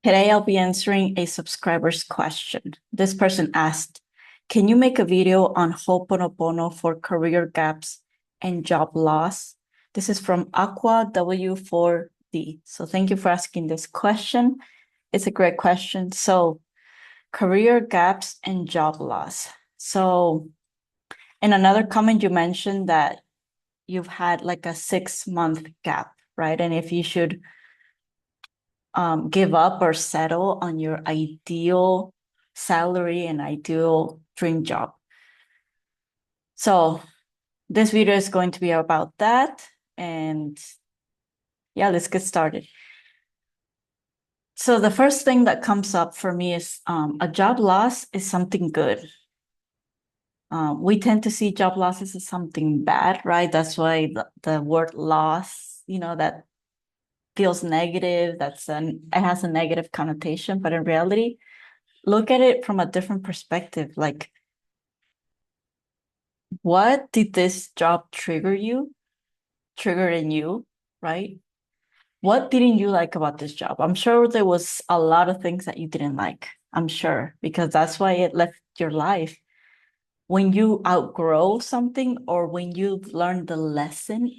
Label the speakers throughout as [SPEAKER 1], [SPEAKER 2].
[SPEAKER 1] Today I'll be answering a subscriber's question. This person asked, can you make a video on Ho'oponopono for career gaps and job loss? This is from Aqua W4D. So thank you for asking this question. It's a great question. So career gaps and job loss. So in another comment, you mentioned that you've had like a 6-month gap, right? And if you should give up or settle on your ideal salary and ideal dream job. So this video is going to be about that. And yeah, let's get started. So the first thing that comes up for me is a job loss is something good. We tend to see job losses as something bad, right? That's why the word loss, that feels negative. It has a negative connotation, but in reality, look at it from a different perspective. Like, what did this job trigger in you, right? What didn't you like about this job? I'm sure there was a lot of things that you didn't like. I'm sure, because that's why it left your life. When you outgrow something or when you've learned the lesson,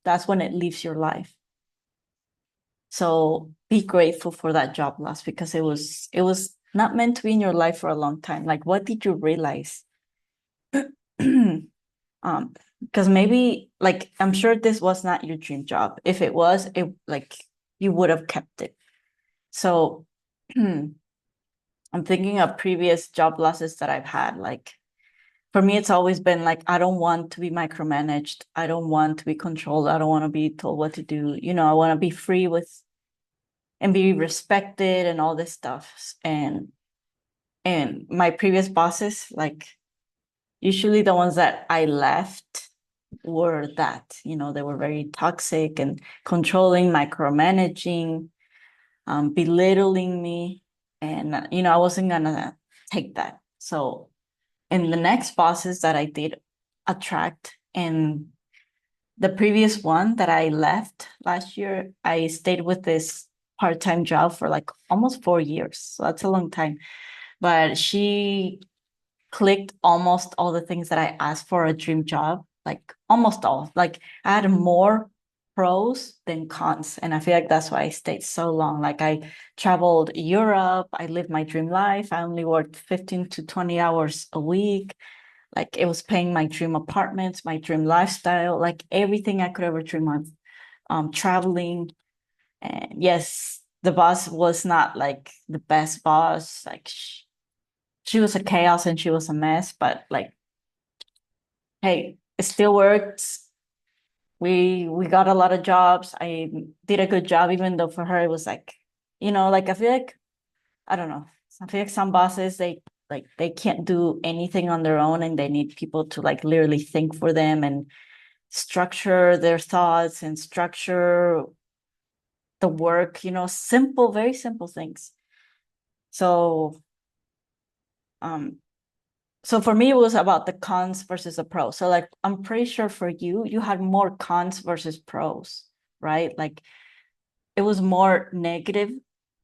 [SPEAKER 1] that's when it leaves your life. So be grateful for that job loss because it was not meant to be in your life for a long time. Like, what did you realize? Because maybe, like, I'm sure this was not your dream job. If it was, you would have kept it. So I'm thinking of previous job losses that I've had. Like, for me, it's always been like, I don't want to be micromanaged. I don't want to be controlled. I don't want to be told what to do. I want to be free and be respected and all this stuff. And my previous bosses, like, usually the ones that I left were that, they were very toxic and controlling, micromanaging, belittling me. And, I wasn't gonna take that. So in the next bosses that I did attract, and the previous one that I left last year, I stayed with this part-time job for like almost 4 years. So that's a long time. But she clicked almost all the things that I asked for a dream job, like almost all. Like, I had more pros than cons. And I feel like that's why I stayed so long. Like, I traveled Europe, I lived my dream life. I only worked 15 to 20 hours a week. Like, it was paying my dream apartments, my dream lifestyle, like everything I could ever dream of. Traveling. And yes, the boss was not like the best boss. Like, she was a chaos and she was a mess, but like, hey, it still works. We got a lot of jobs. I did a good job, even though for her it was like, like, I feel like, I don't know. I feel like some bosses, they can't do anything on their own and they need people to like literally think for them and structure their thoughts and structure the work, simple, very simple things. So um so for me, it was about the cons versus the pros. So like, I'm pretty sure for you, you had more cons versus pros, right? Like, it was more negative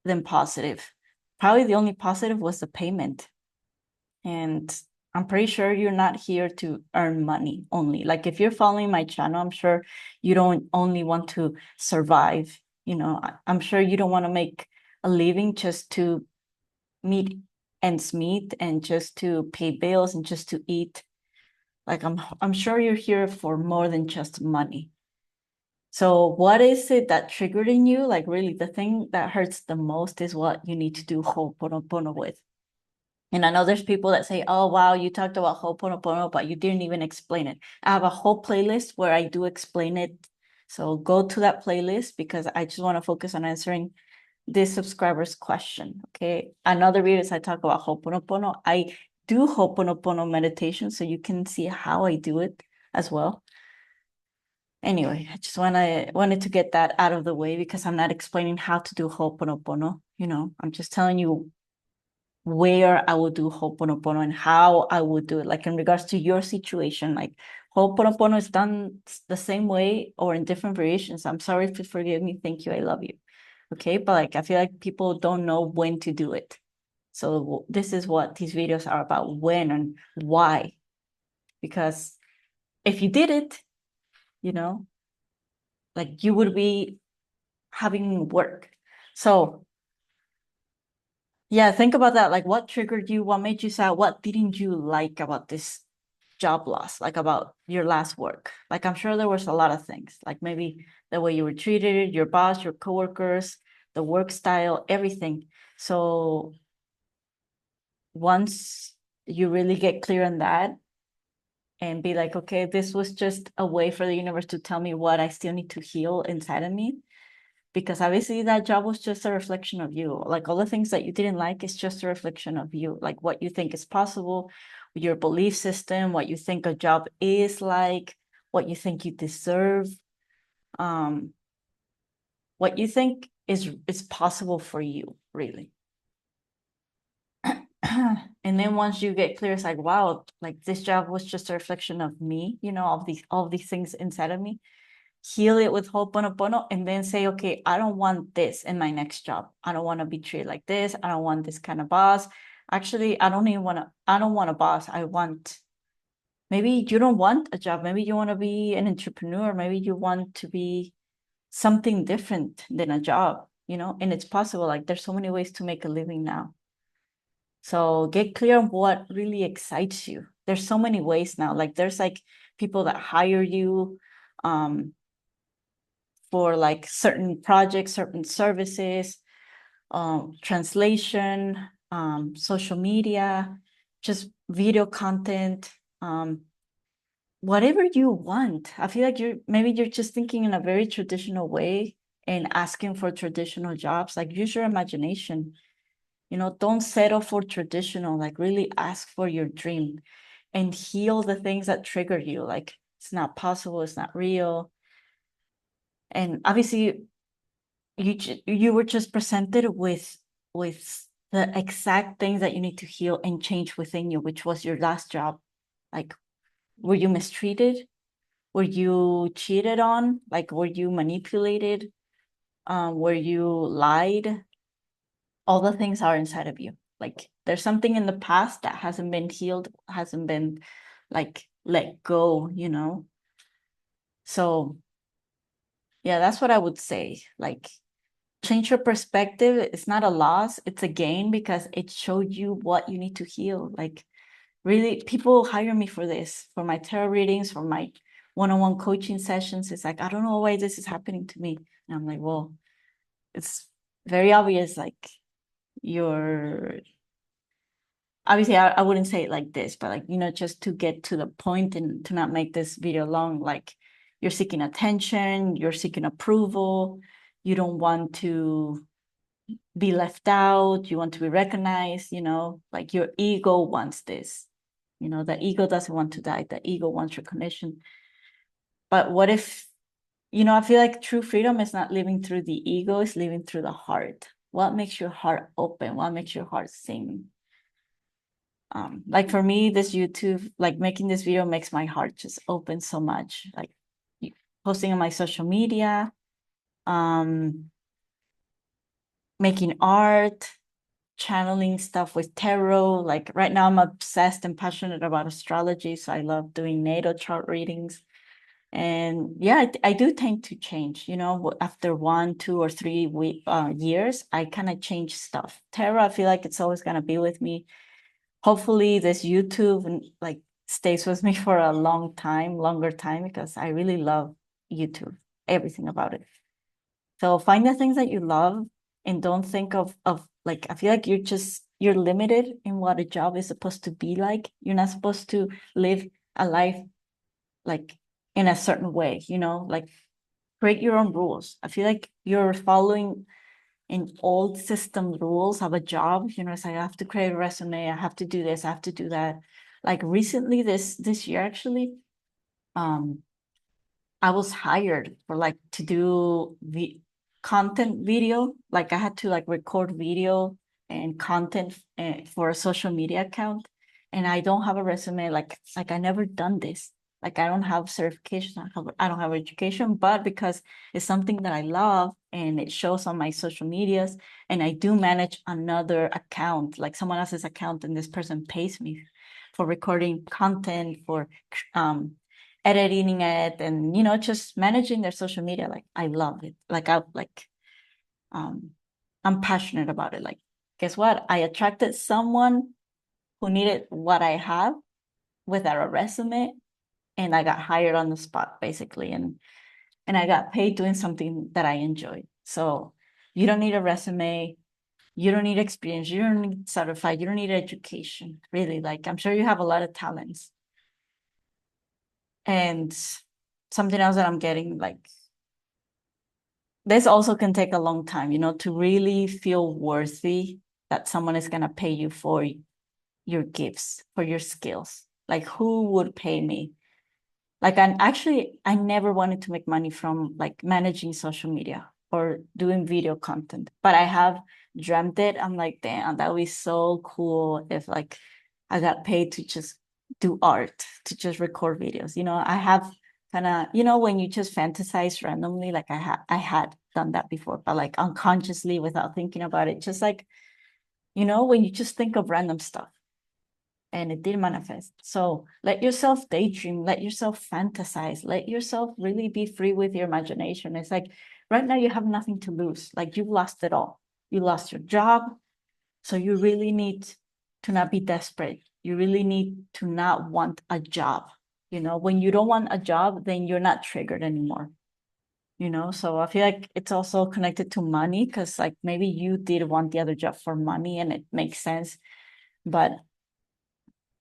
[SPEAKER 1] than positive. Probably the only positive was the payment. And I'm pretty sure you're not here to earn money only. Like, if you're following my channel, I'm sure you don't only want to survive. I'm sure you don't want to make a living just to meet ends meet and just to pay bills and just to eat. Like, I'm sure you're here for more than just money. So what is it that triggered in you? Like, really, the thing that hurts the most is what you need to do Ho'oponopono with. And I know there's people that say, oh, wow, you talked about Ho'oponopono, but you didn't even explain it. I have a whole playlist where I do explain it. So go to that playlist because I just want to focus on answering this subscriber's question. Okay. Another videos I talk about Ho'oponopono. I do Ho'oponopono meditation, so you can see how I do it as well. Anyway, I just wanted to get that out of the way because I'm not explaining how to do Ho'oponopono. I'm just telling you where I would do Ho'oponopono and how I would do it. Like, in regards to your situation, like, Ho'oponopono is done the same way or in different variations. I'm sorry to forgive me. Thank you. I love you. Okay, but like I feel like people don't know when to do it. So this is what these videos are about, when and why. Because if you did it, you know, like you would be having work. So yeah, think about that. Like what triggered you? What made you sad? What didn't you like about this job loss, like about your last work? Like I'm sure there was a lot of things, like maybe the way you were treated, your boss, your coworkers, the work style, everything. So once you really get clear on that and be like, okay, this was just a way for the universe to tell me what I still need to heal inside of me. Because obviously that job was just a reflection of you. Like all the things that you didn't like is just a reflection of you, like what you think is possible, your belief system, what you think a job is like, what you think you deserve, um, what you think is possible for you, really. And then once you get clear, it's like, wow, like this job was just a reflection of me, all these things inside of me. Heal it with Ho'oponopono, and then say, okay, I don't want this in my next job. I don't want to be treated like this. I don't want this kind of boss. Actually, I don't want a boss. Maybe you don't want a job. Maybe you want to be an entrepreneur. Maybe you want to be something different than a job, and it's possible. Like there's so many ways to make a living now. So get clear on what really excites you. There's so many ways now. Like there's like people that hire you for like certain projects, certain services, translation, social media, just video content, whatever you want. I feel like you're just thinking in a very traditional way and asking for traditional jobs. Like use your imagination. Don't settle for traditional, like really ask for your dream and heal the things that trigger you. Like it's not possible, it's not real. And obviously you were just presented with the exact things that you need to heal and change within you, which was your last job. Like, were you mistreated? Were you cheated on? Like, were you manipulated? Were you lied? All the things are inside of you. Like there's something in the past that hasn't been healed, hasn't been like let go. So yeah, that's what I would say. Like change your perspective. It's not a loss, it's a gain because it showed you what you need to heal. Like really, people hire me for this, for my tarot readings, for my one-on-one coaching sessions. It's like, I don't know why this is happening to me. And I'm like, well, it's very obvious. Like you're obviously I wouldn't say it like this, but like, just to get to the point and to not make this video long, like you're seeking attention, you're seeking approval, you don't want to be left out, you want to be recognized, like your ego wants this. The ego doesn't want to die, the ego wants recognition. But what if, I feel like true freedom is not living through the ego, it's living through the heart. What makes your heart open? What makes your heart sing? Like for me, this YouTube, like making this video makes my heart just open so much. Like posting on my social media, making art, channeling stuff with tarot. Like right now I'm obsessed and passionate about astrology, so I love doing natal chart readings. And yeah, I do tend to change, after 1, 2, or 3 years, I kind of change stuff. Tarot, I feel like it's always gonna be with me. Hopefully this YouTube and like stays with me for a longer time, because I really love YouTube, everything about it. So find the things that you love and don't think of like, I feel like you're limited in what a job is supposed to be like. You're not supposed to live a life like in a certain way, like create your own rules. I feel like you're following in old system rules of a job. It's like I have to create a resume, I have to do this, I have to do that. Like recently, this year actually, I was hired for like to do the content video. Like I had to like record video and content for a social media account, and I don't have a resume. Like I never done this. Like I don't have certification, I don't have education, but because it's something that I love and it shows on my social medias, and I do manage another account, like someone else's account, and this person pays me for recording content, for editing it, and just managing their social media. Like I love it. Um I'm passionate about it. Like, guess what? I attracted someone who needed what I have without a resume, and I got hired on the spot basically, and I got paid doing something that I enjoy. So you don't need a resume, you don't need experience, you don't need certified, you don't need education, really. Like I'm sure you have a lot of talents. And something else that I'm getting, like, this also can take a long time, to really feel worthy that someone is going to pay you for your gifts, for your skills. Like who would pay me? Like I never wanted to make money from like managing social media or doing video content, but I have dreamt it. I'm like, damn, that would be so cool if like I got paid to just do art, to just record videos. I have kind of, when you just fantasize randomly, like I had done that before, but like unconsciously without thinking about it, just like, when you just think of random stuff, and it did manifest. So let yourself daydream, let yourself fantasize, let yourself really be free with your imagination. It's like right now you have nothing to lose. Like you've lost it all. You lost your job. So you really need to not be desperate. You really need to not want a job. When you don't want a job, then you're not triggered anymore. So I feel like it's also connected to money, because like maybe you did want the other job for money and it makes sense. But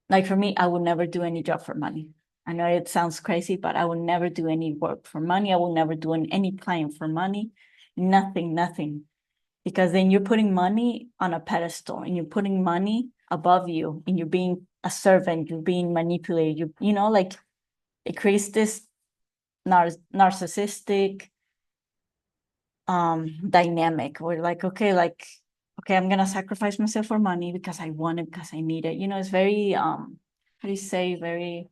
[SPEAKER 1] like for me, I would never do any job for money. I know it sounds crazy, but I would never do any work for money. I will never do any client for money. Nothing, nothing. Because then you're putting money on a pedestal and you're putting money above you, and you're being a servant, you're being manipulated. Like it creates this narcissistic dynamic where okay, I'm gonna sacrifice myself for money because I want it, because I need it. It's very how do you say, very,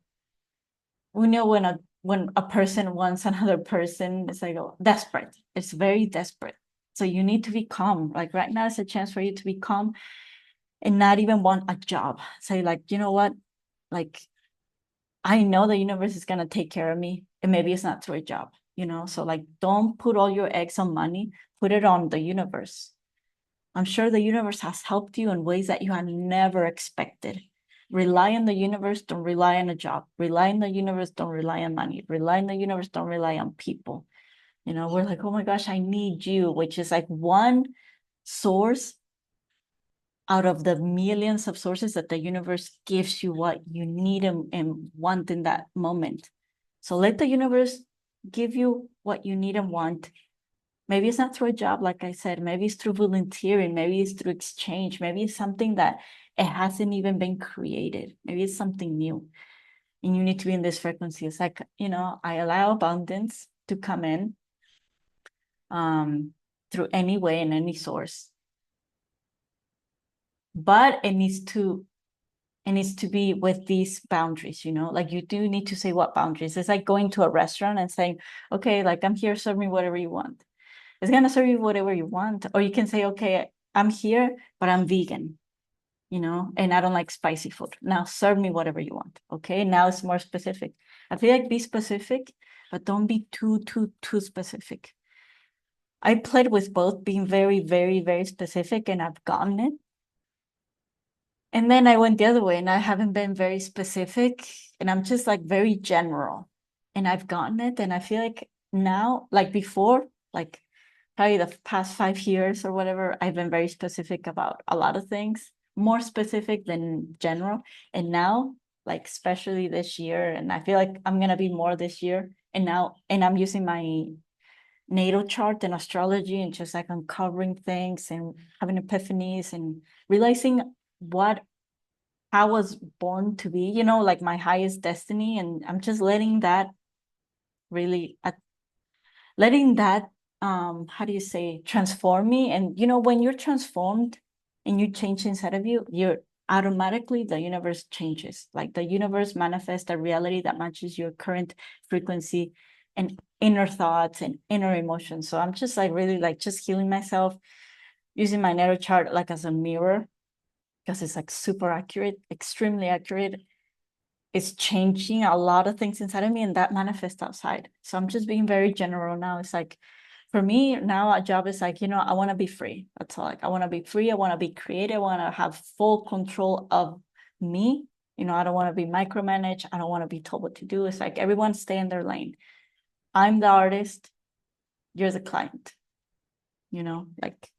[SPEAKER 1] we know when a person wants another person, it's like, oh, desperate. It's very desperate. So you need to be calm. Like right now is a chance for you to be calm and not even want a job. Say like, you know what? Like I know the universe is gonna take care of me, and maybe it's not through a job, So like don't put all your eggs on money, put it on the universe. I'm sure the universe has helped you in ways that you had never expected. Rely on the universe, don't rely on a job. Rely on the universe, don't rely on money. Rely on the universe, don't rely on people. We're like, oh my gosh, I need you, which is like one source out of the millions of sources that the universe gives you what you need and want in that moment. So let the universe give you what you need and want. Maybe it's not through a job, like I said. Maybe it's through volunteering. Maybe it's through exchange. Maybe it's something that it hasn't even been created. Maybe it's something new. And you need to be in this frequency. It's like, I allow abundance to come in through any way and any source. But it needs to be with these boundaries, like you do need to say what boundaries. It's like going to a restaurant and saying, okay, like I'm here, serve me whatever you want. It's gonna serve you whatever you want. Or you can say, okay, I'm here, but I'm vegan, and I don't like spicy food. Now serve me whatever you want. Okay, now it's more specific. I feel like be specific, but don't be too specific. I played with both, being very, very, very specific, and I've gotten it. And then I went the other way and I haven't been very specific, and I'm just like very general, and I've gotten it. And I feel like now, like before, like probably the past 5 years or whatever, I've been very specific about a lot of things, more specific than general. And now, like especially this year, and I feel like I'm gonna be more this year. And I'm using my natal chart and astrology, and just like uncovering things and having epiphanies and realizing what I was born to be, like my highest destiny. And I'm just letting that really letting that how do you say, transform me. And when you're transformed and you change inside of you, automatically the universe changes. Like the universe manifests a reality that matches your current frequency and inner thoughts and inner emotions. So I'm just like really like just healing myself, using my natal chart like as a mirror, because it's like super accurate, extremely accurate. It's changing a lot of things inside of me, and that manifests outside. So I'm just being very general now. It's like, for me now, a job is like, I want to be free. That's all. Like, I want to be free. I want to be creative. I want to have full control of me. I don't want to be micromanaged. I don't want to be told what to do. It's like everyone stay in their lane. I'm the artist. You're the client. Like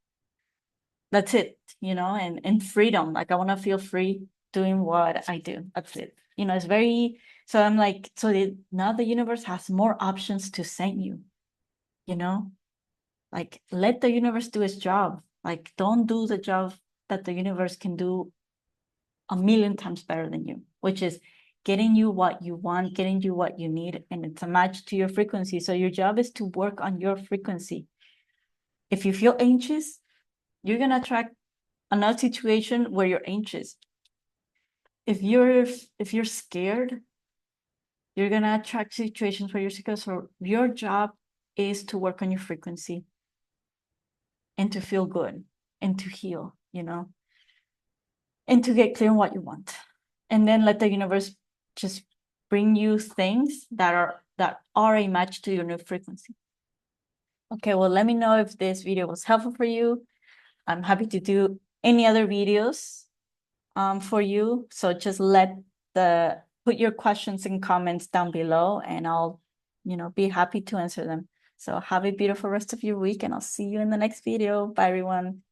[SPEAKER 1] that's it. And freedom. Like I want to feel free doing what I do. That's it. It's very. So I'm like, now the universe has more options to send you. You know, like let the universe do its job. Like don't do the job that the universe can do a million times better than you, which is getting you what you want, getting you what you need, and it's a match to your frequency. So your job is to work on your frequency. If you feel anxious, you're gonna attract another situation where you're anxious. If you're scared, you're gonna attract situations where you're scared. So your job is to work on your frequency and to feel good and to heal, and to get clear on what you want. And then let the universe just bring you things that are a match to your new frequency. Okay, well, let me know if this video was helpful for you. I'm happy to do any other videos for you. So just put your questions and comments down below, and I'll, be happy to answer them. So have a beautiful rest of your week, and I'll see you in the next video. Bye, everyone.